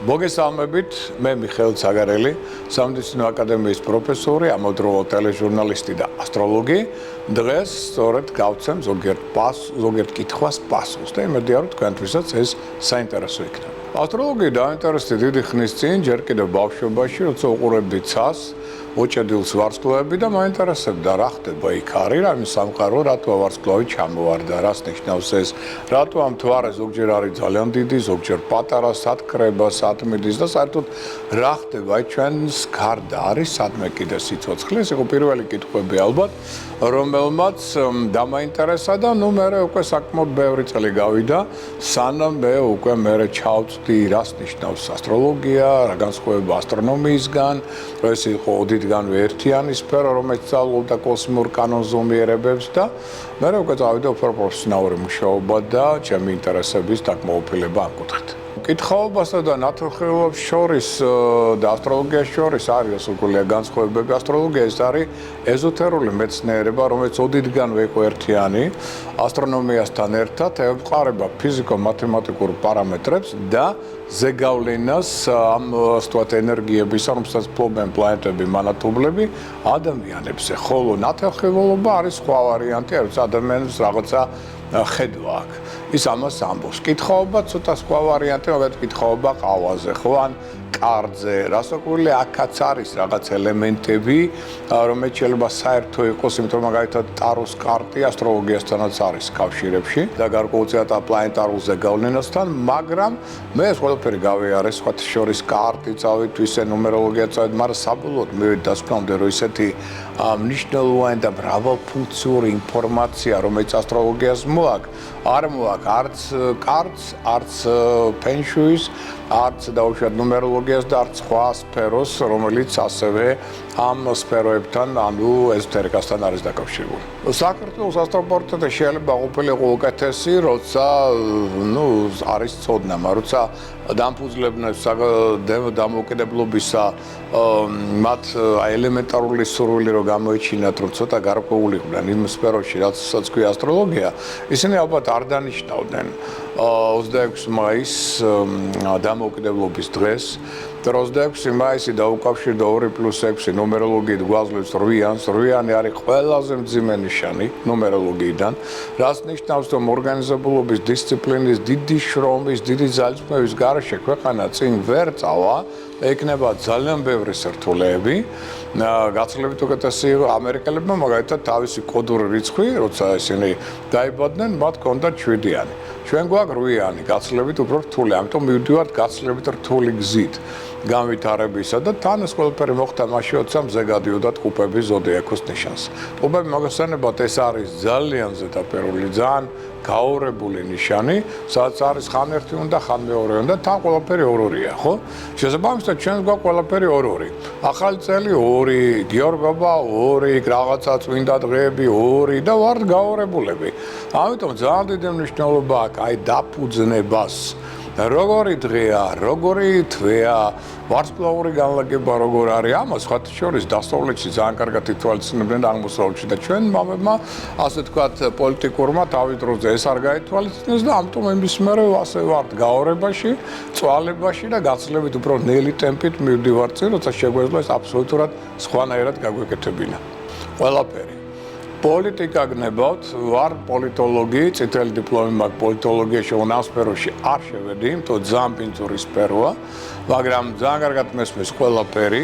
მოგესალმებით, მე მიხეილ ცაგარელი, სამედიცინო აკადემიის პროფესორი, ამავდროულად ტელეჟურნალისტი და ასტროლოგი. დღეს სწორედ გავცემ ზოგიერთ კითხვას პასუხს და იმედია, რომ თქვენთვისაც ეს საინტერესო იქნება. ასტროლოგიით დაინტერესდი დიდი ხნის წინ, ჯერ კიდევ ბავშვობაში, როცა უყურებდი ცას, მოჭედილს ვარსკვლავები და მაინტერესებდა რა ხდება იქ არის, რა იმის სამყარო, რატო ვარსკვლავი ჩამოვარდა, რას ნიშნავს ეს, რატო ამ მთვარე ზოგჯერ არის ძალიან დიდი, ზოგჯერ პატარა, სად კრება, სად მიდის და საერთოდ რა ხდება ჩვენს გარდა არის სადმე კიდე სიცოცხლე, ეს იყო პირველი კითხვები ალბათ, რომელმაც დამაინტერესა და ნუ მე უკვე საკმაოდ ბევრი წელი გავიდა, სანამ მე უკვე ჩავწვდი რას ნიშნავს ასტროლოგია, რა განსხვავება ასტრონომიისგან, ეს იყო ოდითგანვე ერთიანი სფერო, რომელიც სწავლობდა კოსმურ კანონზომიერებებს და მე უკვე წავიდა უფრო პროფესიონალური მუშაობა და ჩემი ინტერესების დაკმაყოფილება ამ კუთხით. კითხაობასა და ნათელხილულობს შორის და ასტროლოგიას შორის არის ასაკულია განსხვავებები. ასტროლოგია ეს არის ეზოთერული მეცნიერება, რომელიც ოდითგანვე იყო ერთიანი ასტრონომიასთან ერთად, ემყარება ფიზიკო-მათემატიკურ პარამეტრებს და ზეგავლენას ამ ვთქვათ ენერგიების, რომელსაც ფლობენ პლანეტები, მანათობლები ადამიანებზე. ხოლო ნათელხილულობა არის სხვა ვარიანტი, როცა ადამიანს რაღაცა ხედვა აქვს. ის ამას ამბობს. კითხაობა ცოტა სხვა ვარიანტი, მაგათ კითხაობა ყავაზე, ხო? ან კარძე, რასაკვირველია, აქაც არის რაღაც ელემენტები, რომელიც შეიძლება საერთო იყოს, იმიტომ რომ მაგალითად ტაროს კარტი ასტროლოგიასთანაც არის კავშირებში და გარკვეულწილად პლანეტარულ ზეგავლენასთან, მაგრამ მე ეს ყველაფერი გავიარე, სხვათა შორის კარტი წავით, ისე ნუმეროლოგია წავით, მაგრამ საბოლოოდ მივედი დასკვნამდე, რომ ისეთი მნიშვნელოვანი და მრავალფუნქციური ინფორმაცია, რომელიც ასტროლოგიას მოაქვს, არ მოაქვს არც კარტს, არც ფენშუის, არც დაუშვათ ნუმეროლოგიას და არც სხვა სფეროს, რომელიც ასევე ამ სფეროებთან, ანუ ეზოთერიკასთან არის დაკავშირებული. საქართველოს ასტროპორტრეტი შეიძლება ყოფილიყო უკეთესი, როცა არის ცოდნა, როცა დამფუძლებდნენ დამოუკიდებლობისა მათ ელემენტარული სურვილი რომ გამოიჩინათ, რომ ცოტა გარკვეული იყვნენ იმ სფეროში, რასაც ქვია ასტროლოგია, ისინი ალბათ არ დანიშნავდნენ 26 მაისს დამოუკიდებლობის დღეს. 26 მაისი დაუკავშირდა 2+6 ნუმეროლოგიით გვაძლევს 8-იანს. 8-იანი არის ყველაზე მძიმე ნიშანი ნუმეროლოგიიდან, რაც ნიშნავს, რომ ორგანიზებულობის, დისციპლინის, დიდი შრომის, დიდი ძალისხმევის გარეშე ქვეყანა წინ ვერ წავა, ექნება ძალიან ბევრი სირთულეები. გაცილებით უკეთესი ამერიკელებმა მაგალითად თავისი კოდური რიცხვი, როცა ისინი დაიბადნენ, მათ ჰქონდათ 7-იანი. ჩვენ გვაქვს 8-იანი, გაცილებით უფრო რთული, ამიტომ მივდივართ გაცილებით რთული გზით განვითარებისა და თან ეს ყველაფერი მოხდა მაშინ, როცა მზე გადიოდათ კუპების ზოდიაქოს ნიშანს. კუპები მოგესალმებათ, ეს არის ძალიან ზედაპირული, ძალიან გაორებული ნიშანი, სადაც არის ხან ერთი უნდა, ხან მეორე უნდა, თან ყველაფერი ორ-ორია, ხო? შესაბამისად, ჩვენს გვაქვს ყველაფერი ორ-ორი. ახალი წელი 2, გიორგობა 2, რაღაცა წმინდა დღეები 2 და ვართ გაორებულები. ამიტომ ძალიან დიდი მნიშვნელობა აქვს აი დაფუძნებას. როგორი დღეა, როგორი თვეა, ვარსკვლავური განლაგება როგორ არის, ამას სხვათა შორის დასავლეთში ძალიან კარგად ითვალისწინებდნენ აღმოსავლეთში და ჩვენ მამებმა, ასე ვთქვათ, პოლიტიკურმა თავის დროზე ეს არ გაითვალისწინეს და ამიტომ იმის მერე ასე ვართ გაორებაში, წვალებაში და გაცილებით უფრო ნელი ტემპით მივდივართ წინ, როცა შეგვეძლო ეს აბსოლუტურად სხვანაირად გაგვეკეთებინა. ყველაფერი. პოლიტიკა გნებავთ, ვარ პოლიტოლოგი, წითელი დიპლომი მაქვს პოლიტოლოგიაში, ამ სფეროში არ შევედი, იმიტომ ძალიან პინწური სფეროა, მაგრამ ძალიან კარგად მესმის ყველაფერი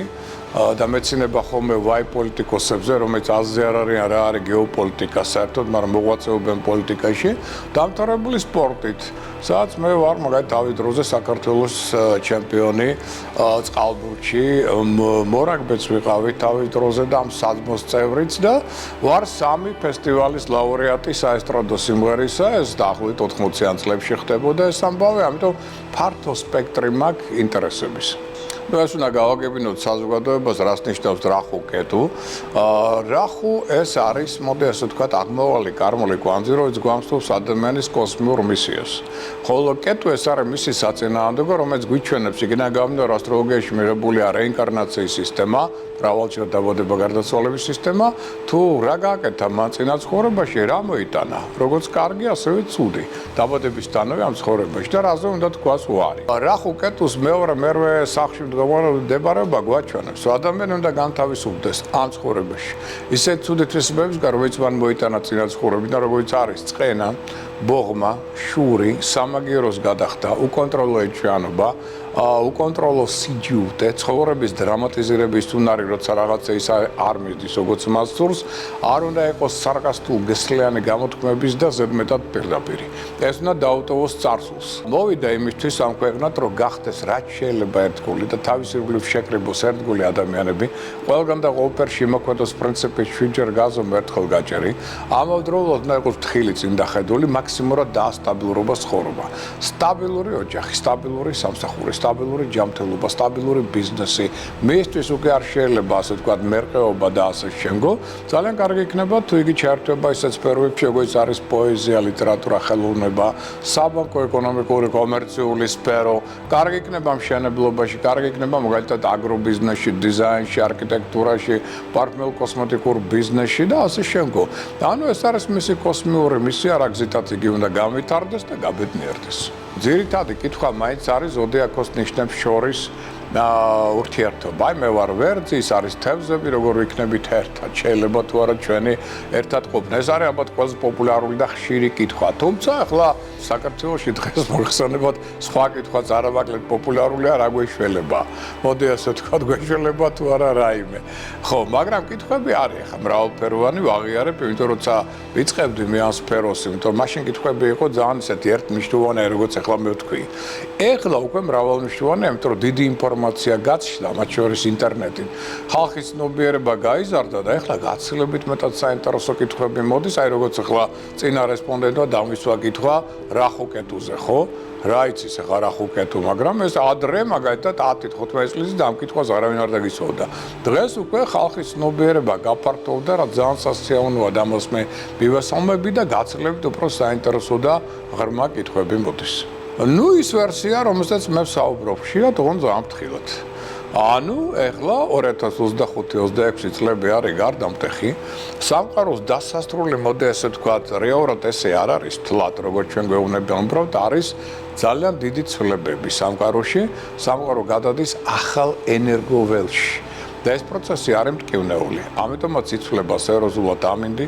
და მეცინება ხოლმე ვაი პოლიტიკოსებზე, რომელიც აზზე არ არიან რა არის გეოპოლიტიკა საერთოდ, მაგრამ მოღვაწეობენ პოლიტიკაში, დამთავრებული სპორტით, სადაც მე ვარ მაგალითად თავის დროზე საქართველოს ჩემპიონი წყალბურთში, მორაგბეც ვიყავი თავის დროზე და ამ საძმოს წევრიც და ვარ 3 ფესტივალის ლაურეატი საესტრადო სიმღერისა, ეს დაახლოებით 80-იან წლებში ხდებოდა ეს ამბავი, ამიტომ ფართო სპექტრი მაქვს ინტერესების. ეს უნდა გავაგებინოთ საზოგადოებას, რას ნიშნავს რახუ კეტუ. რახუ ეს არის, მოდი ასე ვთქვათ, აღმავალი კარმული კვანძი, რომელიც გვამსწრებს ადამიანის კოსმიურ მისიას. ხოლო კეტუ ეს არის მისი საწინააღმდეგო, რომელიც გვიჩვენებს იქიდან გამომდინარე, რომ ასტროლოგიაში მიღებულია რეინკარნაციის სისტემა, მრავალჯერ დაბადება გარდაცვალების სისტემა, თუ რა გააკეთა მან წინა ცხოვრებაში, რა მოიტანა, როგორც კარგი, ასევე ცუდი დაბადებისთანავე ამ ცხოვრებაში და რაზე უნდა თქვას უარი. რახუ კეტუს მერვე სახლში მდებარეობა გვაჩვენებს, რომ ადამიანი უნდა განთავისუფლდეს ამ ცხოვრებაში. ისეთ ცუდი თვისებებისგან, რომელიც მან მოიტანა წინა ცხოვრებიდან, როგორც არის წყენა, ბოღმა, შური, სამაგიეროს გადახდა, უკონტროლო ეჭვიანობა, უკონტროლო სიჯუტე, ცხოვრების დრამატიზირების უნარი, როცა რაღაცა ის არ მიდის, როგორც მას სურს, არ უნდა იყოს სარკასტულ-გესლიანი გამოთქმების და ზედმეტად პირდაპირი. ეს უნდა დაუტოვოს წარსულს. მოვიდა იმისთვის ამ ქვეყნად, რომ გახდეს რაც შეიძლება ერთგული და თავის ირგვლივ შეკრიბოს ერთგული ადამიანები, ყველგან და ყოველფერ შემოქმედოს პრინციპი შვიდჯერ გაზომ ერთხელ გაჭერი, ამავდროულად უნდა იყოს თხილი წინ დახედული, მაქსიმურად დაასტაბილურობა ცხოვრება. სტაბილური ოჯახი, სტაბილური სამსახური, სტაბილური ჯანმრთელობა, სტაბილური ბიზნესი. მისთვის უკვე არ შეიძლება ასე ვთქვათ მერყეობა და ასე შემდგომ. ძალიან კარგი იქნება თუ იგი ჩაერთვება ისეთ სფეროებში, როგორც არის პოეზია, ლიტერატურა, ხელოვნება, საბანკო, ეკონომიკური, კომერციული სფერო. კარგი იქნება მშენებლობაში, კარგი იქნება მაგალითად აგრობიზნესში, დიზაინში, არქიტექტურაში, პარტნიორ კოსმეტიკურ ბიზნესში და ასე შემდგომ. ანუ ეს არის მისი კოსმიური მისია, რა გზითაც იგი უნდა გავითარდეს და გაბედნიერდეს. ძირითადი კითხვა მაინც არის ზოდიაქოს ნიშნებს შორის ურთიერთობა. აი მე ვარ ვერძი, ის არის თევზები, როგორ ვიქნებით ერთად, შეიძლება თუ არა ჩვენი ერთად ყოფნა. ეს არის ალბათ ყველაზე პოპულარული და ხშირი კითხვა. თუმცა ახლა საქართველოში დღეს მოიხსენებათ სხვა კითხვაც არამაკლედ პოპულარულია, რა გვეშველება. მოდი ასე ვთქვათ, გვეშველება თუ არა რაიმე. ხო, მაგრამ კითხვები არის ახლა მრავალფეროვანი, ვაღიარებ, იმიტომ როცა ვიწყებდი მე ამ სფეროს, იმიტომ მაშინ კითხვები იყო ძალიან ისეთი ერთმნიშვნელოვანი, როგორც ახლა მე ვთქვი. ეხლა უკვე მრავალმნიშვნელოვანია, იმიტომ რომ დიდი ინფორმაცია გაჩნდა, მათ შორის ინტერნეტით. ხალხის ცნობიერება გაიზარდა და ეხლა გაცილებით მეტად საინტერესო კითხვები მოდის, აი როგორც ახლა წინა რესპონდენტმა დამისვა კითხვა რახუ კეტუზე, ხო? რა იცის ახლა რახუ კეტუ, მაგრამ ეს ადრე მაგალითად 10-15 წლის ამ კითხვას არავინ არ დაგიცოდა. დღეს უკვე ხალხის ცნობიერება გაფართოვდა, რა ძალიან სასიამოვნოა და ამას მე მივესალმები და გაცილებით უფრო საინტერესო და ღრმა კითხვები მოდის. ნუ ის ვერსია, რომელსაც მე ვსაუბრობ, ხშირად ოღონდ ამფრთხილად. ანუ ეხლა 2025-26 წლები არის გარდამტეხი. სამყაროს დასასრული მოდი ასე ვთქვათ, რეალურად ესე არ არის თლად, როგორც ჩვენ გვეუბნებიან, უბრალოდ არის ძალიან დიდი ცვლილებები სამყაროში. სამყარო გადადის ახალ ენერგოველში. და ეს პროცესი არის მტკივნეული. ამიტომაც იცვლება სერიოზულად ამინდი,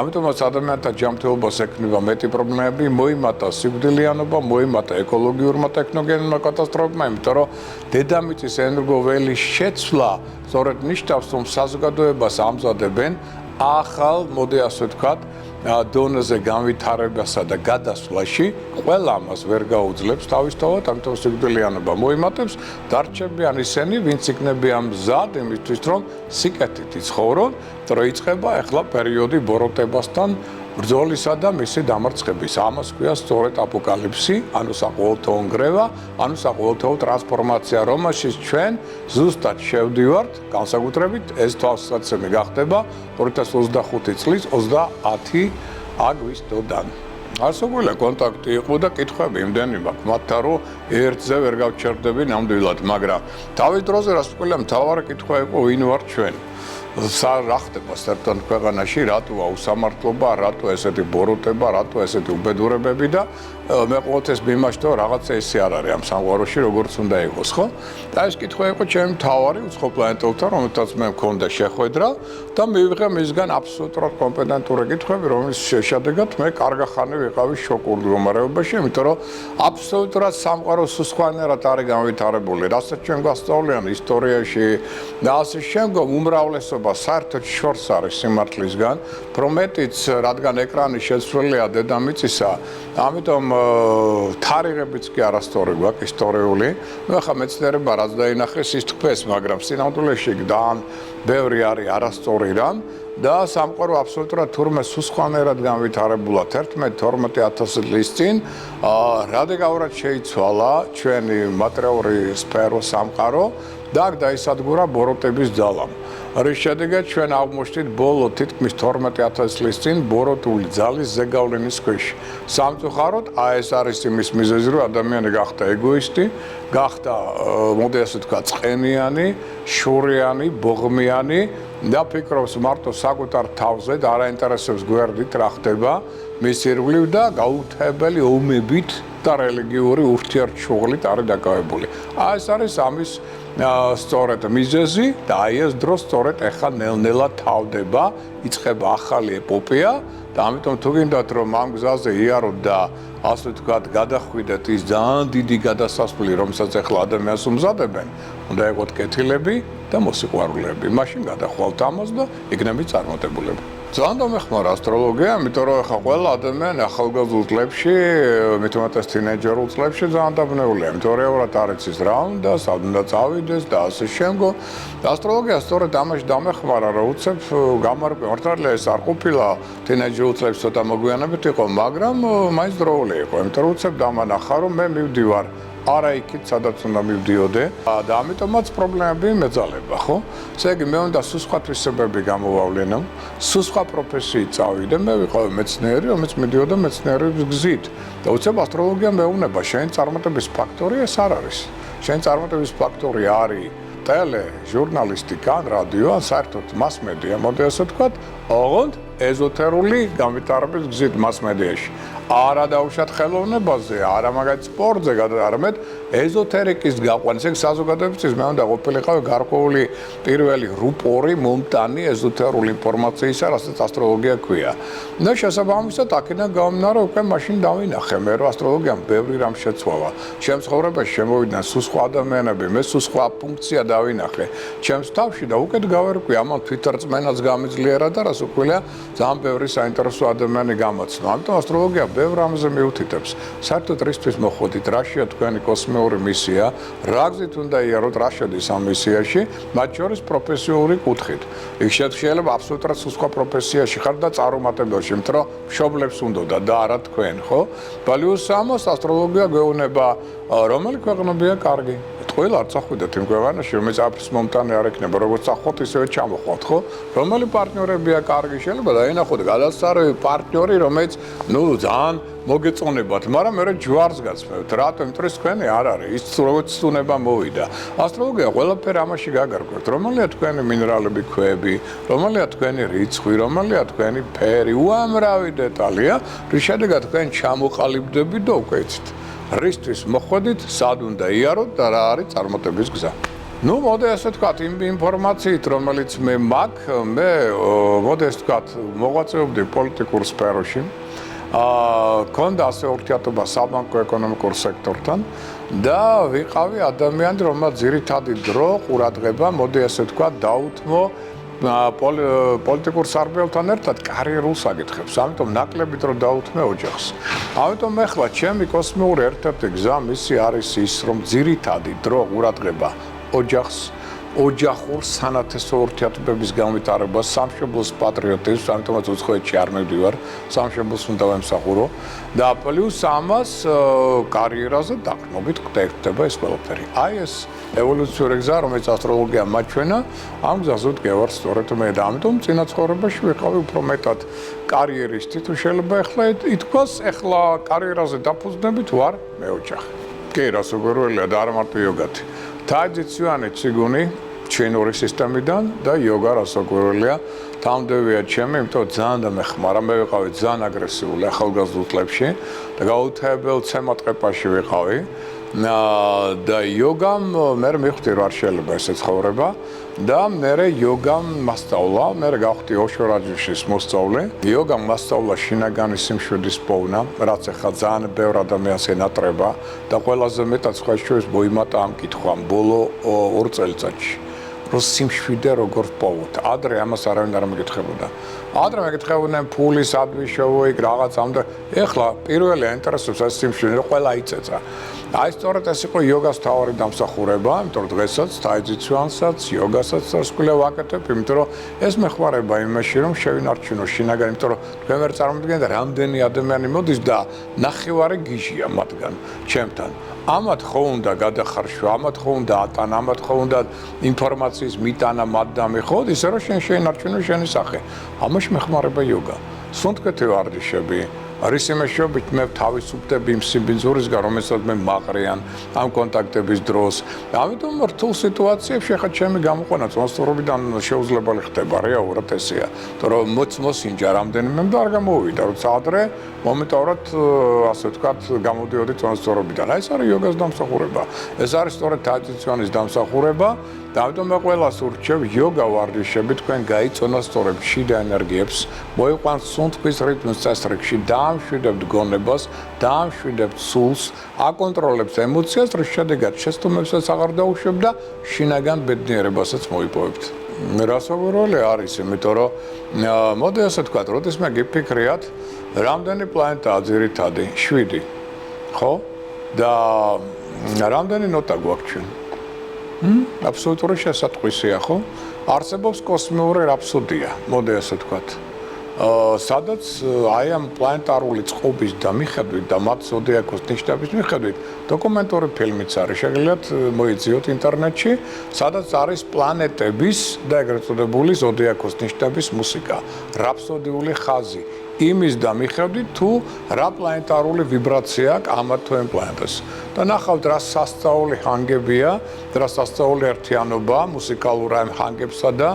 ამიტომაც ადამიანთა ჯანმრთელობას ექმნება მეტი პრობლემები, მოიმატა სიკვდილიანობა, მოიმატა ეკოლოგიურმა ტექნოგენურმა კატასტროფებმა, იმიტომ რომ დედამიწის ენერგოველის შეცვლა სწორედ ნიშნავს, რომ საზოგადოებას ამზადებენ ახალ, მოდი ასე ვთქვათ, დონეზე განვითარებასა და გადასვლაში ყველა ამას ვერ გაუძლებს თავისთავად, ამიტომ სიკვდილიანობა მოიმატებს, დარჩებიან ისინი, ვინც იქნებიან მზად იმისთვის, რომ სიკეთით იცხოვრონ, რომ იწყება ახლა პერიოდი ბოროტებასთან ბრძოლისა და მისი დამარცხების. ამას ქვია სწორედ აპოკალიფსი, ანუ საყოველთაო ნგრევა, ანუ საყოველთაო ტრანსფორმაცია, რომელშიც ჩვენ ზუსტად შევდივართ, განსაკუთრებით ეს თვალსაცემი გახდება 2025 წლის 30 აგვისტოდან. არსებული კონტაქტი იყო და კითხვები იმდენი მაქვს, მათთან რომ ერთზე ვერ გავჩერდები ნამდვილად, მაგრამ თავის დროზე რას ვთქვი, მთავარი კითხვა იყო ვინ ვართ ჩვენ. რა ხდება საერთოდ ქვეყანაში, რატოა უსამართლობა, რატო ესეთი ბოროტება, რატო ესეთი უბედურებები და მე ყოველთვის მიმაჩნევ რაღაცა ისე არ არის ამ სამყაროში, როგორც უნდა იყოს, ხო? და ეს კითხვა იყო ჩემი მთავარი უცხო პლანეტელთან, რომელთაც მე მქონდა შეხვედრა და მივიღე მისგან აბსოლუტურად კომპეტენტური კითხვები, რომლის შედეგად მე კარგახანი ვიყავი შოკურ მდგომარეობაში, იმიტომ რომ აბსოლუტურად სამყარო სხვანაირად არის განვითარებული, რასაც ჩვენ გვასწავლიან ისტორიაში და ასე შემდგომ უმრავლესობა საერთოდ შორს არის სიმართლისგან, პრომეტიც, რადგან ეკრანი შეცვლილია დედამიწისა, ამიტომ თარიღებიც კი არასწორი გვაქვს ისტორიული. ნუ ახლა მეცნიერება რაც დაინახეს ის თქვეს, მაგრამ სინამდვილეში ძალიან ბევრი არის არასწორი რამ და სამყარო აბსოლუტურად თურმე სუსხანერად განვითარებულად 11-12,000 წლის წინ რადიკალურად შეიცვალა ჩვენი მატერიალური სფერო სამყარო და აქ დაისადგურა ბოროტების ძალამ. რის შედეგად ჩვენ აღმოჩნდით ბოლო თითქმის 12,000 წლის წინ ბოროტული ძალის ზეგავლენის ქვეშ. სამწუხაროდ, ეს არის იმის მიზეზი, რომ ადამიანი გახდა ეგოისტი, გახდა, მოდი ასე ვთქვა, წყენიანი, შურიანი, ბოღმიანი და ფიქრობს მარტო საკუთარ თავზე და არ აინტერესებს გვერდით რა ხდება მის ირგვლივ და გაუთავებელი ომებით და რელიგიური ურთიერთშუღლით არის დაკავებული. ეს არის ამის სწორედ მიზეზი და ეს დრო სწორედ ახლა ნელ-ნელა თავდება, იწყება ახალი ეპოპეა და ამიტომ თუ გინდათ რომ ამ გზაზე იაროთ და ასე ვთქვათ გადახვიდეთ ის ძალიან დიდი გადასასვლელი რომელსაც ახლა ადამიანს უმზადებენ, უნდა იყოთ კეთილები და მოსიყვარულეები. მაშინ გადახვალთ ამას და იქნებით წარმატებულები. ძალიან დამეხმარა ასტროლოგია, იმიტომ რომ ახლა ყველა ადამიანი ახალგაზრდულ წლებში, მით უმეტეს თინეიჯერულ წლებში ძალიან დაბნეულია. იმიტომ რომ რეალურად არ იცის რა უნდა, სად უნდა წავიდეს და ასე შემდგომ. ასტროლოგია სწორედ ამაში დამეხმარა, რომ უცებ გამარკვე მართალია ეს არ ყოფილა თინეიჯერულ წლებში ცოტა მოგვიანებით იყო, მაგრამ მაინც დროული იყო. იმიტომ რომ უცებ დამანახა, რომ მე მივდივარ არა იქით, სადაც უნდა მივდიოდე და ამიტომაც პრობლემები მეძალება, ხო? ესე იგი, მე უნდა სულ სხვა თვისებები გამოვავლენო, სულ სხვა პროფესიით წავიდე, მე ვიყავი მეცნიერი, რომელიც მიდიოდა მეცნიერების გზით. და უცებ ასტროლოგია მეუბნება, შენი წარმატების ფაქტორი ეს არ არის. შენი წარმატების ფაქტორი არის ტელე, ჟურნალისტიკა, რადიო, ან საერთოდ მასმედია, მოდი ასე ვთქვათ, ოღონდ ეზოთერული განვითარების გზით მასმედიაში. არა დაუშვათ ხელოვნებაზე, არა მაგათ სპორტზე, არამედ ეზოთერიკის გაყვანის, ეგ საზოგადოებისთვის მე უნდა ყოფილიყავი გარკვეული პირველი რუპორი, მომტანი ეზოთერული ინფორმაციისა, რასაც ასტროლოგია ქვია. და შესაბამისად, აქედან გამომდინარე, უკვე მაშინ დავინახე მე, რომ ასტროლოგიამ ბევრი რამ შეცვალა. ჩემს ცხოვრებაში შემოვიდნენ სულ სხვა ადამიანები, მე სულ სხვა ფუნქცია დავინახე ჩემს თავში და უკეთ გავერკვი, ამან თვითარწმენაც გამიძლიერა და რას უქვილია, ძალიან ბევრი საინტერესო ადამიანი გამოცნო. ამიტომ ასტროლოგია ბევრ რამზე მიუთითებს. საერთოდ რისთვის მოხვედით, რა შეა თქვენი კოსმიური მისია, რა გზით უნდა იაროთ, რა შედის ამ მისიაში, მათ შორის პროფესიული კუთხით. იქ შეიძლება აბსოლუტურად სხვა პროფესიაში ხარ და წარუმატებელში, იმიტომ რომ მშობლებს უნდოდა და არა თქვენ, ხო? პლიუს ამას ასტროლოგია გვეუბნება, რომელი ქვეყნებია კარგი. ყველა არ წახვიდეთ იმ ქვეყანაში, რომელიც აფრის მომტანი არ ექნება, როგორც წახვალთ, ისევე ჩამოხვალთ, ხო? რომელი პარტნიორებია კარგი, შეიძლება დაინახოთ გადასწარები პარტნიორი, რომელიც, ძალიან მოგეწონებათ, მაგრამ მე ჯვარს გაცმევთ. რატომ? იმიტომ რომ თქვენი არ არის, ის როგორც ცუნება მოვიდა. ასტროლოგია ყველაფერი ამაში გაგარკვევთ. რომელია თქვენი მინერალები, ქვები, რომელია თქვენი რიცხვი, რომელია თქვენი ფერი, უამრავი დეტალია, რის შედეგად თქვენ ჩამოყალიბდებით და უკვე იცით. რისთვის მოხვედით, სად უნდა იაროთ და რა არის წარმატების გზა. მოდი ასე ვთქვათ, იმ ინფორმაციით, რომელიც მე მაქვს, მე მოდი ასე ვთქვათ, მოღვაწეობდი პოლიტიკურ სფეროში. ქონდა ასე ურთიერთობა საბანკო ეკონომიკურ სექტორთან და ვიყავი ადამიანი, რომელსაც ძირითადი დრო ყურადღება, მოდი ასე ვთქვათ, დაუთმო პოლიტიკურ სარბიელთან ერთად კარიერულ საკითხებს. ამიტომ ნაკლები დრო დაუთმე ოჯახს. ამიტომ ეხლა ჩემი კოსმიური ერთ-ერთი გზა მისი არის ის, რომ ძირითადი დრო ყურადღება ოჯახს, ოჯახურ სანათესო ურთიერთობების განვითარებას, სამშობლოს პატრიოტიზმს, ამიტომაც უცხოეთში არ მივდივარ, სამშობლოს უნდა ვემსახურო და პლუს ამას კარიერაზე დაყრდნობით ხდება ეს ყველაფერი. აი ეს ევოლუციური გზა, რომელიც ასტროლოგია მაჩვენა, ამ გზაზე ვდგევარ სწორედ მე და ამიტომ წინა ცხოვრებაში ვიყავი უფრო მეტად კარიერისტი, თუ შეიძლება ახლა ითქვას, ახლა კარიერაზე დაფუძნებით ვარ მე ოჯახი. კი, რასაკვირველია და არა მარტო იოგათი. ტრადიციული ციგუნი ჩინური სისტემიდან და იოგა რასაკვირველია თამდევია ჩემი, იმიტომ ძალიან დამეხმარა, მე ვიყავი ძალიან აგრესიული ახალგაზრდულ წლებში და გაუთავებელ ცემატყეპაში ვიყავი და იოგამ მე მივხვდი რომ არ შეიძლება ესე ცხოვრება და მე იოგამ მასწავლა, მე გავხდი ოშო რაჯიშის მოსწავლე. იოგამ მასწავლა შინაგანი სიმშვიდის პოვნა, რაც ახლა ძალიან ბევრ ადამიანს ენატრება და ყველაზე მეტად სხვა შორის მოიმატა ამ კითხვამ ბოლო 2 წელიწადში. რომ სიმშვიდე როგორ პოვოთ. ადრე ამას არავინ არ მეკითხებოდა. ადრე მეკითხებოდნენ ფულის ადვიშოვო იქ რაღაც ამ და ეხლა პირველი აინტერესებს ეს სიმშვიდე, ყველა იწეცა. აი სწორედ ეს იყო იოგას თავარი დამსახურება, იმიტომ რომ დღესაც თაიძიცვანსაც, იოგასაც წარსკვლია ვაკეთებ, იმიტომ რომ ეს მეხმარება იმაში, რომ შევინარჩუნო შინაგანი, იმიტომ რომ თქვენ ვერ წარმოვიდგენთ რამდენი ადამიანი მოდის და ნახევარი გიჟია მათგან, ჩემთან. ამათ ხო უნდა გადახარშვა, ამათ ხო უნდა ატანა, ამათ ხო უნდა ინფორმაციის მიტანა მათდამი, ხო, ისე რომ შენ შეინარჩუნო შენი სახე. ამაში მეხმარება იოგა. სუნთქეთი ვარჯიშები არის იმეშობით მე თავისუფლდები იმ სიბინძურისგან, რომელსაც მე მაყრიან ამ კონტაქტების დროს. ამიტომ რთულ სიტუაციებში ხა ჩემი გამოყვანა წონასწორობიდან შეუძლებელი ხდება რეალურად ესეა. იმიტომ რომ მოსინჯა რამდენიმე და არ გამოვიდა, როცა ადრე მომენტურად ასე ვთქვათ გამოდიოდი წონასწორობიდან. აი ეს არის იოგას დამსახურება. ეს არის სწორედ თაიძიცვანის დამსახურება. და ამიტომ მე ყველას ურჩევ იოგა ვარჯიშები თქვენ გაიწონასწორებთ შიდა ენერგიებს, მოიყვანთ სუნთქვის რიტმის წესრიგში, დაამშვიდებთ გონებას, დაამშვიდებთ სულს, აკონტროლებთ ემოციას, რის შედეგად შეცდომებსაც აღარ დაუშვებთ და შინაგან ბედნიერებასაც მოიპოვებთ. რასაკვირველი არის, იმიტომ რომ მოდი ასე ვთქვათ, როდის მე გიფიქრიათ, რამდენი პლანეტაა ძირითადი? 7. ხო? და რამდენი ნოტა გვაქვს ჩვენ? აბსოლუტური შესატყვისია, ხო? არსებობს კოსმიური რაფსოდია, მოდი ასე ვთქვათ. სადაც აი ამ პლანეტარული წყობის და მიხედვით და მათ ზოდიაქოს ნიშნების მიხედვით დოკუმენტური ფილმიც არის, შეგიძლიათ მოიძიოთ ინტერნეტში, სადაც არის პლანეტების და ეგრეთ წოდებული ზოდიაქოს ნიშნების მუსიკა, რაფსოდიული ხაზი. იმის და მიხედვით თუ რა პლანეტარული ვიბრაცია აქვს ამ თუ ამ პლანეტას. და ნახავთ რა სასწაული ჰანგებია, რა სასწაული ერთიანობა მუსიკალურ ამ ჰანგებსა და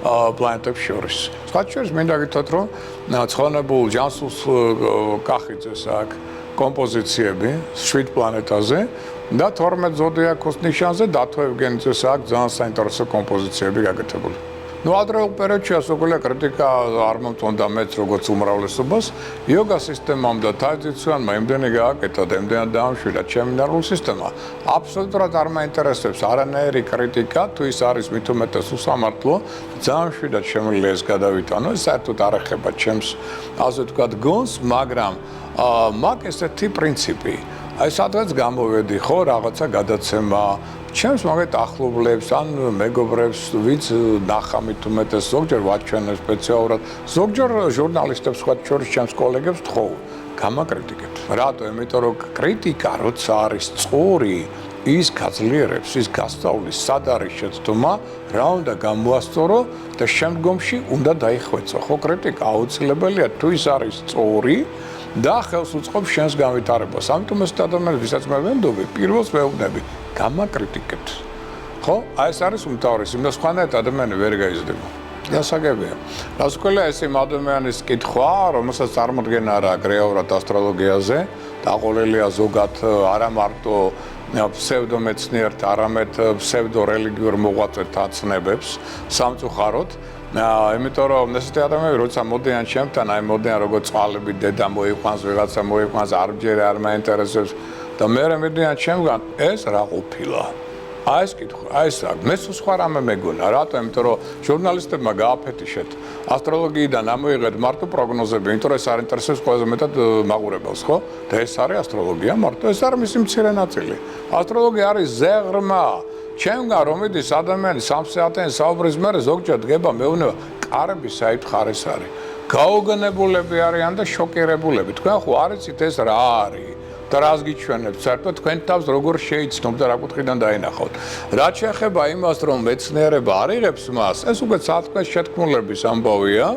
პლანეტებს შორის. სხვა შორის მინდა გითხრათ, რომ ცხონებულ ჯანსუს კახიძეს აქვს კომპოზიციები 7 პლანეტაზე და 12 ზოდიაქოს ნიშანზე დათო ევგენიძეს აქვს ძალიან საინტერესო კომპოზიციები გაკეთებული. Ну, ადრეულ პერიოდში ასოქოლია კრიტიკა არ მომწონდა მეც როგორც უმრავლესობას. იოგა სისტემამ და თაიძიცვანმა იმდენი გააკეთა და იმდენად დაამშვიდა ჩემი ნერვული სისტემა. აბსოლუტურად არ მაინტერესებს არანაირი კრიტიკა, თუ ის არის მით უმეტეს უსამართლო, ძალიან მშვიდად შემიძლია ეს გადავიტანო, ეს საერთოდ არ ეხება ჩემს, ასე ვთქვათ, გონს, მაგრამ მაქვს ესეთი პრინციპი. აი სადღაც გამოვედი, ხო, რაღაცა გადაცემა ჩემს მაგეთ ახლობლებს ან მეგობრებს ვინც ნახამით უმეტეს ზოგჯერ ვაჩვენებ სპეციალურად ზოგჯერ ჟურნალისტებს სხვა შორის ჩემს კოლეგებს თხოვ გამაკრიტიკებთ რატო იმიტომ რომ კრიტიკა როცა არის სწორი ის გაძლიერებს ის გასწავლის სად არის შეცდომა რა უნდა გამოასწორო და შემდგომში უნდა დაიხვეწო ხო კრიტიკა აუცილებელია თუ ის არის სწორი და ხელს უწყობს შენს განვითარებას ამიტომ ეს ადამიანები ვისაც მე ვენდობი პირველს ვეუბნები გამაკრიტიკებთ. ხო? აი ეს არის უმთავრესი, იმას ხანად ადამიანი ვერ გაიზრდება. გასაგებია. რასაკვირველია ეს იმ ადამიანის კითხვა, რომელსაც წარმოდგენა არ აქვს რეალურად ასტროლოგიაზე, დაყოლილია ზოგად არა მარტო ფსევდომეცნიერთ, არამედ ფსევდორელიგიურ მოღვაწეთა ცნებებს სამწუხაროდ. იმიტომ რომ ესეთი ადამიანები როცა მოდიან ჩემთან, აი მოდიან როგორც წყალები დედა მოიყვანს, ვიღაცა მოიყვანს, არ მჯერე არ მაინტერესებს და მე მედიან ჩემგან ეს რა ყოფილა. აი ეს კითხვა, აი ეს მე სხვა რამე მეგონა, რატო? იმიტომ რომ ჟურნალისტებმა გააფეთიშეთ ასტროლოგიიდან ამოიღეთ მარტო პროგნოზები, იმიტომ რომ ეს არ ინტერესებს ყველაზე მეტად მაყურებელს, ხო? და ეს არის ასტროლოგია, მარტო ეს არის მისი მცირე ნაწილი. ასტროლოგია არის ზეღრმა. ჩემგან რომ მიდის ადამიანი 3 საათიან საუბრის მერე ზოგჯერ დგება მეუბნება, კარები საით ხარეს არის. გაოგნებულები არიან და შოკირებულები. თქვენ ხო არ იცით ეს რა არის? და რას გიჩვენებთ? საერთოდ თქვენ თავს როგორ შეიცნობთ და რა კუთხიდან დაინახავთ. რაც შეეხება იმას, რომ მეცნიერება არ იღებს მას, ეს უკვე საწყის შეთქმულების ამბავია.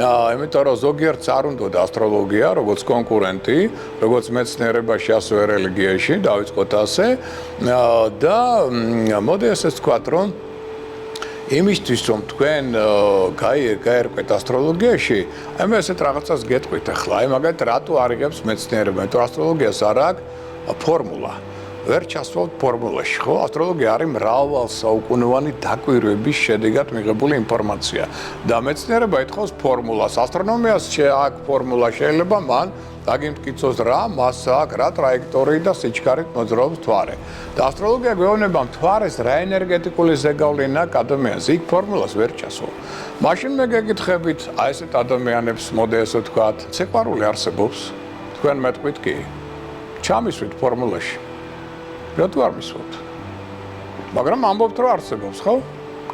იმიტომ რომ ზოგიერთს არ უნდოდა ასტროლოგია, როგორც კონკურენტი, როგორც მეცნიერებაში, ასევე რელიგიაში, დავიწყოთ ასე. და მოდი ასე ვთქვათ, რომ იმისთვის რომ თქვენ გაერკვეთ ასტროლოგიაში, აი მე ესეთ რაღაცას გეტყვით ახლა, აი მაგალითად რატო არ იღებს მეცნიერება, იმიტომ რომ ასტროლოგიას არ აქვს ფორმულა. ვერ ჩასვალთ ფორმულაში, ხო? ასტროლოგია არის მრავალსაუკუნოვანი დაკვირვების შედეგად მიღებული ინფორმაცია და მეცნიერება ითხოვს ფორმულას. ასტრონომიას აქვს ფორმულა, შეიძლება მან დაგიმტკიცოს რა მასა აქვს, რა ტრაექტორიით და სიჩქარით მოძრაობს მთვარე. და ასტროლოგია გვეუბნება მთვარეს რა ენერგეტიკული ზეგავლენა აქვს ადამიანს, იქ ფორმულას ვერ ჩასვალ. მაშინ მე გეკითხებით, აი ესეთ ადამიანებს მოდი ასე ვთქვათ, სიყვარული არსებობს? თქვენ მეტყვით კი. ჩამისვით ფორმულაში. რატო არ მისვათ? მაგრამ ამბობთ რომ არსებობს, ხო?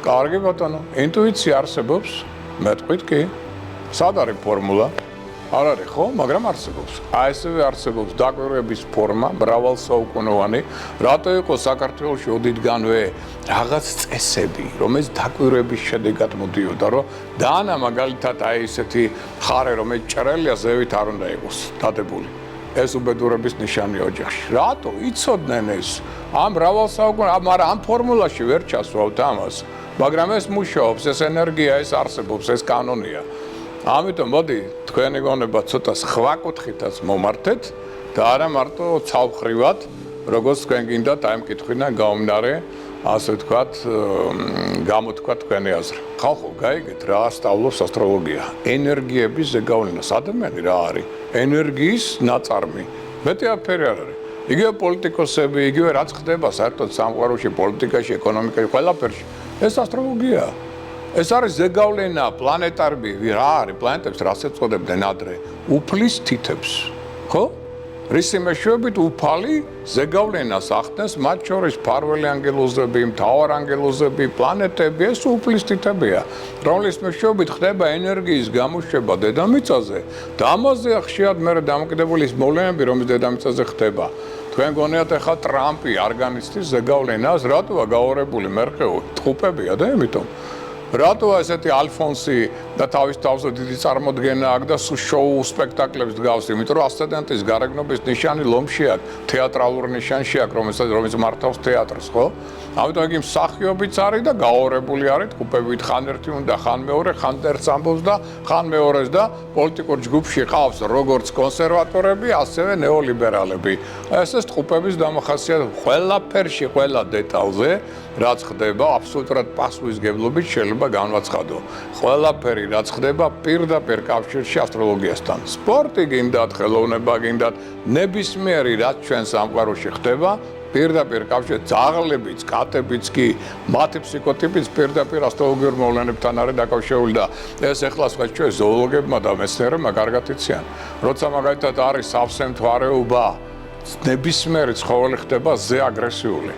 კარგი ბატონო, ინტუიცია არსებობს, მეტყვით კი. სად არის ფორმულა? არ არის ხო, მაგრამ არსებობს. აი ესევე არსებობს დაკვირვების ფორმა, მრავალსაუკუნოვანი, რატო იყო საქართველოში ოდითგანვე რაღაც წესები, რომელიც დაკვირვების შედეგად მოდიოდა, რომ დაანა მაგალითად აი ესეთი ხარე, რომელიც ჭრელია ზევით არ უნდა იყოს დადებული. ეს უბედურების ნიშანია ოჯახში. რატო? იცოდნენ ეს. ამ მრავალსაუკუნოვანი, მაგრამ ამ ფორმულაში ვერ ჩასვავთ ამას. მაგრამ ეს მუშაობს, ეს ენერგია, ეს არსებობს, ეს კანონია. ამიტომ მოდი თქვენი გონება ცოტა სხვა კუთხითაც მომართეთ და არა მარტო ცალმხრივად, როგორც თქვენ გინდათ აი ამ კითხვიდან გამომდინარე, ასე ვთქვათ, გამოთქვა თქვენი აზრი. ხალხო, გაიგეთ რა სწავლობს ასტროლოგია. ენერგიების ზეგავლენას ადამიანი რა არის? ენერგიის ნაწარმი. მეტი აფერი არ არის. იგივე პოლიტიკოსები, იგივე რაც ხდება საერთოდ სამყაროში, პოლიტიკაში, ეკონომიკაში, ყველაფერში. ეს ასტროლოგია. ეს არის ზეგავლენა პლანეტარები, რა არის პლანეტებს რას ეწოდებდნენ ადრე? უფლის თითებს, ხო? რისი მეშვეობით უფალი ზეგავლენას ახდენს, მათ შორის ფარველი ანგელოზები, მთავარ ანგელოზები, პლანეტები, ეს უფლის თითებია, რომლის მეშვეობით ხდება ენერგიის გამოშვება დედამიწაზე და ამაზე ხშირად მე დამოკიდებული ის მოვლენები, რომელიც დედამიწაზე ხდება. თქვენ გონიათ ახლა ტრამპი არ განიცდის ზეგავლენას, რატოა გაორებული მერყეო, ტყუპებია და ამიტომ რატოა ესეთი ალფონსი და თავის თავზე დიდი წარმოდგენა აქვს და შოუ სპექტაკლებს დგავს, იმიტომ რომ ასცენდენტის გარეგნობის ნიშანი ლომში აქვს, თეატრალური ნიშანში აქვს, რომელიც მართავს თეატრს, ხო? ამიტომ იგი მსახიობიც არის და გაორებული არის, ტყუპებით ხან ერთი უნდა, ხან მეორე, ხან ერთს ამბობს და ხან მეორეს და პოლიტიკურ ჯგუფში ყავს როგორც კონსერვატორები, ასევე ნეოლიბერალები. ეს ტყუპების დამახასიათებელი ყველაფერში, ყველა დეტალზე რაც ხდება, აბსოლუტურად პასუხისგებლობით შეიძლება განვაცხადო. ყველაფერი რაც ხდება პირდაპირ კავშირში ასტროლოგიასთან. სპორტი გინდათ, ხელოვნება გინდათ, ნებისმიერი რაც ჩვენ სამყაროში ხდება, პირდაპირ კავშირში ძაღლებიც, კატებიც კი, მათი ფსიქოტიპიც პირდაპირ ასტროლოგიურ მოვლენებთან არის დაკავშირებული და ეს ეხლა სხვა ჩვენ ზოოლოგებმა და მეცნიერებმა კარგად იციან. როცა მაგალითად არის სავსე მთვარეობა, ნებისმიერი ცხოველი ხდება ზე აგრესიული.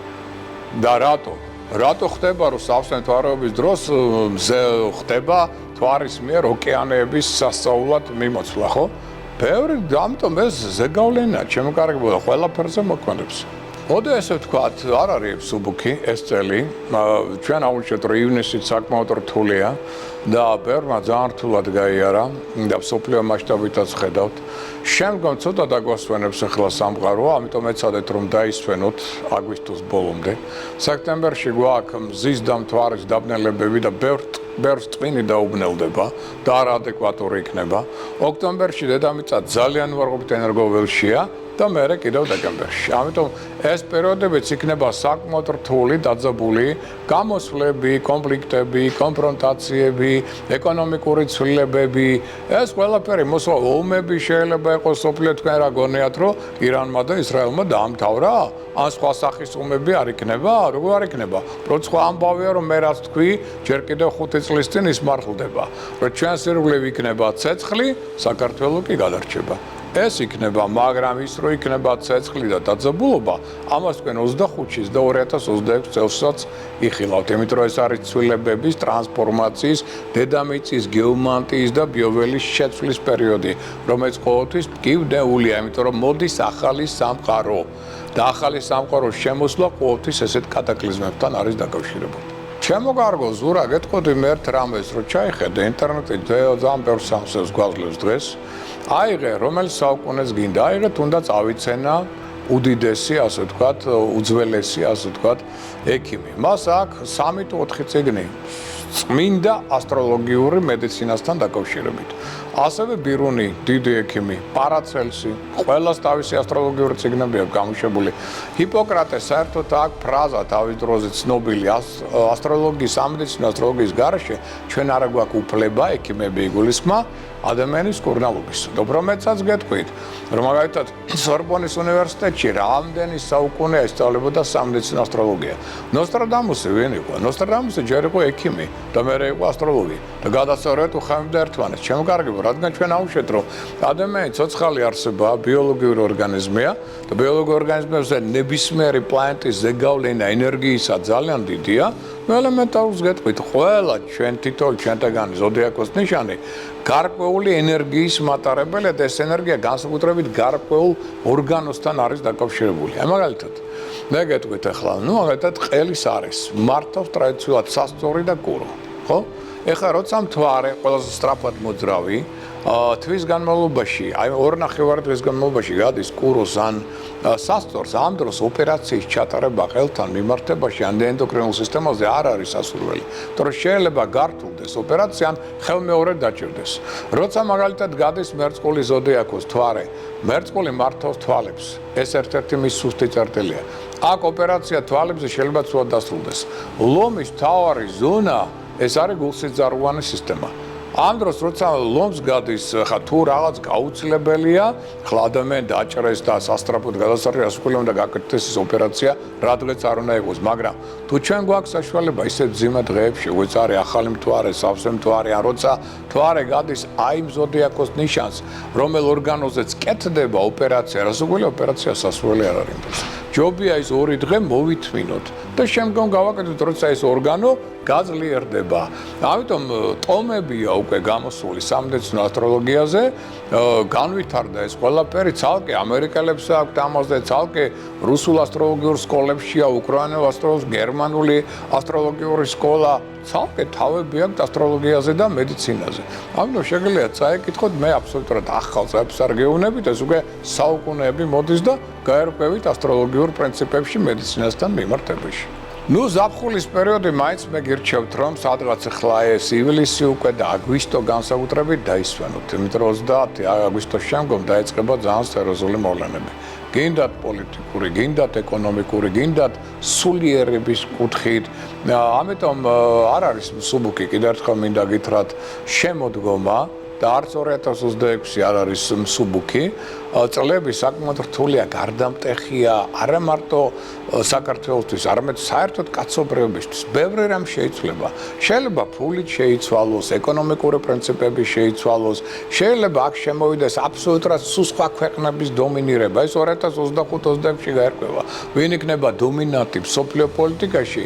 და რატო ხდება რომ სავსე მთვარეობის დროს ხდება მთვარის მიერ ოკეანეების სასწაულად მიმოცვლა, ხო? ბევრი ამიტომ ეს ზეგავლენაა, შემოკარგებოდა ყველაფერზე მოქმედებს. ოდე ესე ვთქვათ, არ არის სუბუქი ეს წელი, ჩვენ აუჩვენთ რომ ივნისიც საკმაოდ რთულია და ბევრმა ძალიან რთულად გაიარა და მსოფლიო მასშტაბითაც ხედავთ. შემდგომ ცოტა დაგვასვენებს ახლა სამყარო, ამიტომ ეცადეთ რომ დაისვენოთ აგვისტოს ბოლომდე. სექტემბერში გვაქვს მზის და მთვარის დაბნელებები და ბევრს ტვინი დაუბნელდება და არაადეკვატური იქნება. ოქტომბერში დედამიწა ძალიან უარყოფით ენერგოველშია და მერე კიდევ დეკემბერში. ამიტომ ეს პერიოდებიც იქნება საკმაოდ რთული, დაძაბული, გამოსვლები, კონფლიქტები, კონფრონტაციები, ეკონომიკური ცვლილებები, ეს ყველაფერი მოსვლა ომები შეიძლება იყოს, სოფლიო თქვენ რა გონიათ, რომ ირანმა და ისრაელმა დაამთავრა? ან სხვა სახის ომები არ იქნება? როგორ არ იქნება? პროცესი სხვა ამბავია, რომ მე რაც თქვი, ჯერ კიდევ 5 წლის წინ ისმარხლდება, რომ ჩვენს ირგვლივ იქნება ცეცხლი, საქართველო კი გადარჩება. ეს იქნება, მაგრამ ის რო იქნება ცეცხლი და დაძაბულობა, ამას თქვენ 25-ის და 2026 წელსაც იხილავთ, იმიტომ რომ ეს არის ცვლილებების, ტრანსფორმაციის, დედამიწის, გეომანტიის და ბიოველის შეცვლის პერიოდი, რომელიც ყოველთვის მკივდეულია, იმიტომ რომ მოდის ახალი სამყარო და ახალი სამყაროს შემოსვლა ყოველთვის ესეთ კატაკლიზმებთან არის დაკავშირებული. ჩემო კარგო, ზურა, გეტყოდი მე ერთ რამეს, რომ ჩაიხედე ინტერნეტში ძალიან ბევრ სამსევს გვაძლევს დღეს. აიღე, რომელი საუკუნეს გინდა, აიღე თუნდაც ავიცენა უდიდესი, ასე ვთქვათ, უძველესი, ასე ვთქვათ, ექიმი. მას აქვს 3 თუ 4 წიგნი წმინდა ასტროლოგიური მედიცინასთან დაკავშირებით. ასევე ბირუნი, დიდი ექიმი, პარაცელსი, ყველას თავისი ასტროლოგიური წიგნები აქვს გამოშვებული. ჰიპოკრატეს საერთოდ აქვს ფრაზა თავის დროზე ცნობილი ასტროლოგიის, სამედიცინო ასტროლოგიის გარეშე ჩვენ არა გვაქვს უფლება ექიმები იგულისხმა ადამიანის კურნალობის. უბრალოდაც გეტყვით, რომ მაგალითად სორბონის უნივერსიტეტში რამდენი საუკუნეა ისწავლებოდა სამედიცინო ასტროლოგია. ნოსტრადამუსი ვინ იყო? ნოსტრადამუსი ჯერ იყო ექიმი. და მე იყო ასტროლოგი და გადასწორეთ უხამებდა ერთმანეთს. ჩემ კარგებო, რადგან ჩვენ აუშვეთ, რომ ადამიანი ცოცხალი არსებაა, ბიოლოგიური ორგანიზმია და ბიოლოგიური ორგანიზმებზე ნებისმიერი პლანეტის ზეგავლენა ენერგიისა ძალიან დიდია. ნუ ელემენტარულს გეტყვით, ყველა ჩვენ თითოეულ ჩვენთაგანი ზოდიაქოს ნიშანი გარკვეული ენერგიის მატარებელია და ეს ენერგია განსაკუთრებით გარკვეულ ორგანოსთან არის დაკავშირებული. მაგალითად, მე გეტყვით ახლა, ნუ მაგალითად ყელის არის, მართავს ტრადიციულად სასწორი და კურო, ხო? ეხლა როცა მთვარე ყველაზე სწრაფად მოძრავი, თვის განმავლობაში, აი 2.5 დღის განმავლობაში გადის კუროს ან სასწორს, ამ დროს ოპერაციის ჩატარება ყელთან მიმართებაში ან ენდოკრინულ სისტემაზე არ არის სასურველი. თორე შეიძლება გართულდეს ოპერაცია ან ხელმეორედ დაჭირდეს. როცა მაგალითად გადის მერწყული ზოდიაქოს მთვარე, მერწყული მართავს თვალებს. ეს ერთ-ერთი მის სუსტი წერტილია. აქ ოპერაცია თვალებზე შეიძლება ცუდად დასრულდეს. ლომის მთავარი ზონა ეს არის გულსიძარღვანი სისტემა. ამ დროს როცა ლომს გადის, ხა თუ რაღაც გაუცილებელია, ხლა ადამიანი დაჭრეს და სასტრაფოდ გადასარჩეს, ასე უნდა გაკეთდეს ეს ოპერაცია, რადგანაც არ უნდა იყოს, მაგრამ თუ ჩვენ გვაქვს საშუალება ისეთ ძიმა დღეებში, როგორც არის ახალი მთვარე, სავსე მთვარე, ან როცა მთვარე გადის აი იმ ზოდიაქოს ნიშანს, რომელ ორგანოზეც კეთდება ოპერაცია, რასაკვირველია ოპერაცია სასურველი არ არის. ჯობია ის 2 დღე მოვითმინოთ და შემდგომ გავაკეთოთ, როცა ეს ორგანო გაძლიერდება. ამიტომ ტომებია უკვე გამოსული სამედიცინო ასტროლოგიაზე, განვითარდა ეს ყველაფერი, ცალკე ამერიკელებს აქვთ ამაზე, ცალკე რუსულ ასტროლოგიურ სკოლებშია, უკრაინულ ასტროლოგს, გერმანული ასტროლოგიური სკოლა, ცალკე თავები აქვთ ასტროლოგიაზე და მედიცინაზე. ამიტომ შეგიძლიათ წაიკითხოთ, მე აბსოლუტურად ახალ წებს არ გეუბნებით, ეს უკვე საუკუნეები მოდის და გაერკვევით ასტროლოგიურ პრინციპებში მედიცინასთან მიმართებაში. ნუ ზაფხულის პერიოდი მაინც მე გირჩევთ, რომ სადღაც ახლა ეს ივლისი უკვე და აგვისტო განსაკუთრებით დაისვენოთ, იმიტომ რომ 30 აგვისტოს შემდგომ დაიწყება ძალიან სერიოზული მოვლენები. გინდათ პოლიტიკური, გინდათ ეკონომიკური, გინდათ სულიერების კუთხით. ამიტომ არ არის მსუბუქი, კიდევ ერთხელ მინდა გითხრათ, შემოდგომა და არც 2026 არ არის მსუბუქი. წლები საკმაოდ რთულია, გარდამტეხია, არა მარტო საქართველოსთვის, არამედ საერთოდ კაცობრიობისთვის. ბევრი რამ შეიცვლება. შეიძლება ფულით შეიცვალოს, ეკონომიკური პრინციპები შეიცვალოს, შეიძლება აქ შემოვიდეს აბსოლუტურად სხვა ქვეყნების დომინირება. ეს 2025-26-ში გაერკვევა. ვინ იქნება დომინანტი მსოფლიო პოლიტიკაში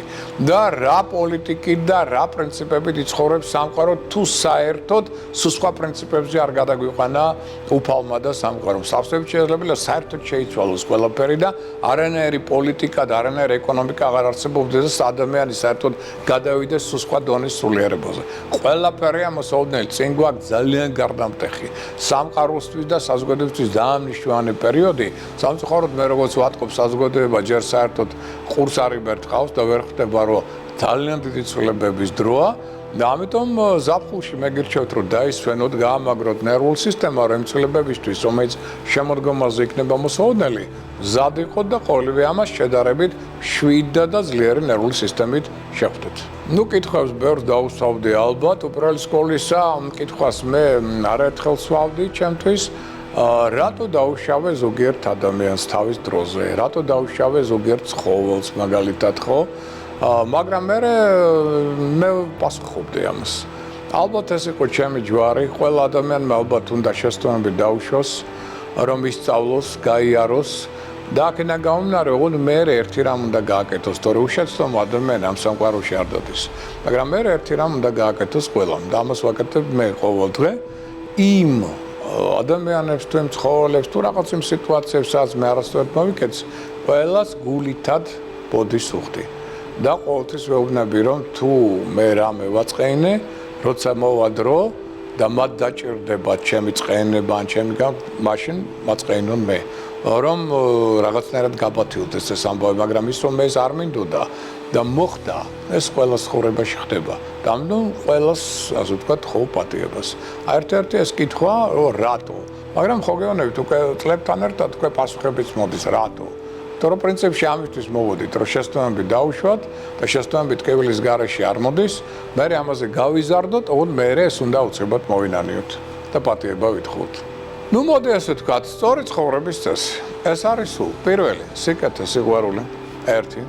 და რა პოლიტიკით და რა პრინციპებით იცხოვრებს სამყარო, თუ საერთოდ სხვა პრინციპებზე არ გადაგვიყვანა უფალმა და სამყარომ. სავსებით შესაძლებელია საერთოდ შეიცვალოს ყველაფერი და არანაირი პოლიტიკა და არანაირი ეკონომიკა აღარ არსებობდეს და ადამიანი საერთოდ გადავიდეს სხვა დონის სულიერებაზე. ყველაფერი ამოსაოდნელი წინ გვაქვს ძალიან გარდამტეხი. სამყაროსთვის და საზოგადოებისთვის ძალიან მნიშვნელოვანი პერიოდი. სამწუხაროდ მე როგორც ვატყობ საზოგადოება ჯერ საერთოდ ყურს არ იბერთ ხავს და ვერ ხვდება რომ ძალიან დიდი ცვლილებების დროა. და ამიტომ ზაფხულში მე გირჩევთ, რომ დაისვენოთ, გაამაგროთ ნერვულ სისტემა, რომ ცვლილებებისთვის, რომელიც შემოდგომაზე იქნება მოსაოდნელი, მზად იყოთ და ყოველივე ამას შედარებით შვიდ და ძლიერი ნერვული სისტემით შეხვდეთ. ნუ კითხვებს ბევრს დაუსვავდი ალბათ, უპირველეს სკოლისა, კითხვას მე არაერთხელ სვავდი ჩემთვის, რატო დაუშავე ზოგიერთ ადამიანს თავის დროზე, რატო დაუშავე ზოგიერთ ცხოველს, მაგალითად, ხო? მაგრამ მე პასუხობდი ამას. ალბათ ეს იყო ჩემი ჯვარი, ყველა ადამიანმა ალბათ უნდა შესაბამისად დაუშვოს, რომ ისწავლოს, გაიაროს და აქედან გამომდინარე, ოღონდ მე ერთი რამ უნდა გააკეთოს, თორე უშეცდომო ადამიანი ამ სამყაროში არ დადის. მაგრამ მე ერთი რამ უნდა გააკეთოს ყველამ და ამას ვაკეთებ მე ყოველ დღე იმ ადამიანებს თუ იმ ცხოველებს თუ რაღაც იმ სიტუაციებს, სადაც მე არასდროს მოვიკეთს, ყველას გულითად ბოდის უხდი. და ყოველთვის ვეუბნები, რომ თუ მე რამე ვაწყენე, როცა მოვა დრო და მათ დაჭირდება ჩემი წყენება ან ჩემი მაშინ მაწყენონ მე. რომ რაღაცნაირად გაბათილდეს ეს ამბავი, მაგრამ ის რომ ეს არ მინდოდა და მოხდა, ეს ყველა ცხოვრებაში ხდება. და ამიტომ ყველას, ასე ვთქვათ, ხო პატიებას. ერთ-ერთი ეს კითხვა, რატო? მაგრამ ხო გეუბნებით, უკვე წლებთან ერთად უკვე პასუხებიც მოდის, რატო? თორე პრინციპში ამისთვის მოვოდით, რომ შესაბამისად დაუშვათ და შესაბამისად კებილის გარეშე არ მოდის, მე ამაზე გავიზარდოთ, ოღონდ მე ეს უნდა უცებად მოვინანიოთ და პატიება ვითხოვოთ. ნუ მოდი ასე ვთქვათ, სწორი ცხოვრების წესი. ეს არის სულ პირველი, სიკეთე, სიყვარული. ერთი,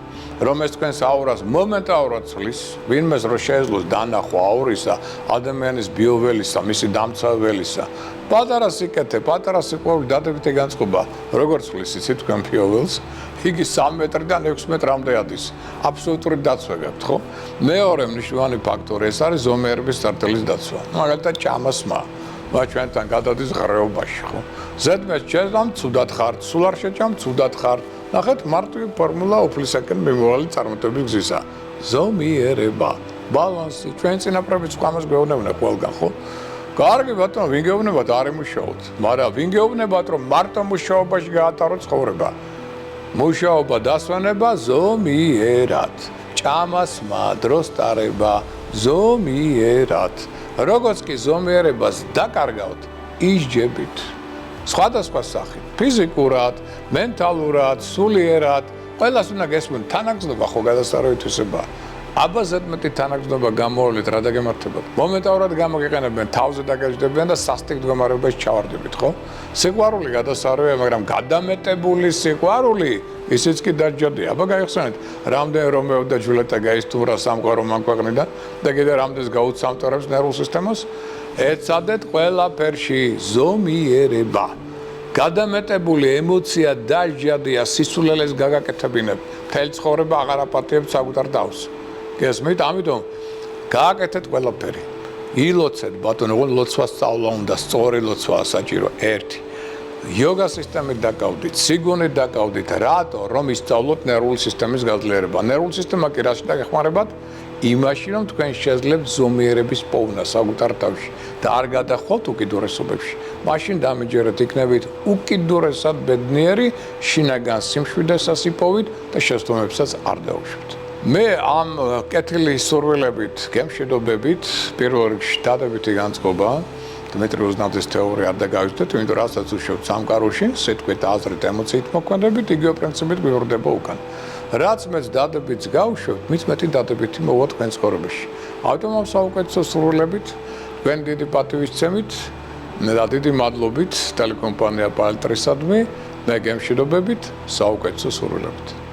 რომ ეს თქვენს აურას მომენტალურად ცვლის, ვინმეს რო შეეძლოს დანახვა აურისა, ადამიანის ბიოველისა, მისი დამცველისა, პატარა სიკეთე, პატარა სიყვარული დადებითი განწყობა, როგორ ცვლის იცით თქვენ ბიოველს, იგი 3 მეტრიდან 6 მეტრამდე ადის. აბსოლუტური დაცვა გაქვთ, ხო? მეორე მნიშვნელოვანი ფაქტორი ეს არის ზომიერების წარწერის დაცვა. მაგალითად, ჭამასმა ჩვენთან გადადის ღრეობაში, ხო? ზედმეტ შეძამ ცუდად ხართ, სულ არ შეჭამ ცუდად ხართ. ნახეთ, მარტივი ფორმულა უფლისაკენ მიმავალი წარმატების გზისა. ზომიერება, ბალანსი, ჩვენ წინაპრებიც ყამას გვეუბნებიან ყველგან, ხო? კარგი ბატონო, ვინ გეუბნებათ, არ იმუშაოთ, მაგრამ ვინ გეუბნებათ, რომ მარტო მუშაობაში გაატაროთ ცხოვრება. მუშაობა დასვენება ზომიერად, ჭამასმა დროს ტარება ზომიერად. როგორც კი ზომიერებას დაკარგავთ, ისჯებით. სხვადასხვა სახით, ფიზიკურად, მენტალურად, სულიერად, ყველას უნდა გესმოთ, თანაგზნობა ხო გადასარევითვისება. აბა ზედმეტი თანაგზნობა გამოავლით, რა დაგემართებათ? მომენტალურად გამოგიყენებენ, თავზე დაგაჯდებიან და სასტიკ მდგომარეობაში ჩავარდებით, ხო? სიყვარული გადასარევია, მაგრამ გადამეტებული სიყვარული ისიც კი დაჯდია. აბა გაიხსენეთ, რამდენ რომეო და ჯულეტა გაისტუმრა სამყარო მანქვეყნიდან და კიდე რამდენს გაუცამტარებს ნერვულ სისტემას? ეცადეთ ყველაფერში ზომიერება. გადამეტებული ემოცია დაჯდია, სისულელეს გაგაკეთებინებ, მთელი ცხოვრება აღარ აპატიებთ საკუთარ თავს. გესმით? ამიტომ გააკეთეთ ყველაფერი. ილოცეთ, ბატონო, ლოცვა სწავლა უნდა, სწორი ლოცვაა საჭირო. 1. იოგა სისტემით დაკავდით, სიგონით დაკავდით, რატო? რომ ისწავლოთ ნერვული სისტემის გაძლიერება. ნერვული სისტემა კი რაში დაგეხმარებათ? იმაში, რომ თქვენ შეძლებთ ზომიერების პოვნა საკუთარ თავში და არ გადახვალთ უკიდურესობებში. მაშინ დამეჯერეთ იქნებით უკიდურესად ბედნიერი, შინაგან სიმშვიდეს იპოვით და შეცდომებსაც არ დაუშვით. მე ამ კეთილი სურვილებით, გემშვიდობებით, პირველ რიგში დადებითი განწყობა, დმიტრი უზნაძის თეორია არ დაგავიწყდეთ, იმიტომ რასაც უშვებთ სამყაროში, სიტყვით, აზრით, ემოციით მოქმედებით, იგივე პრინციპით გვივრდება უკან. რაც მეც დადებითს გავუშვებთ, მით მეტი დადებითი მოვა თქვენ ცხოვრებაში. ამიტომ ამ საუკეთესო სურვილებით, თქვენ დიდი პატივისცემით და დიდი მადლობით ტელეკომპანია პალტრისადმი, მე გემშვიდობებით, საუკეთესო სურვილებით.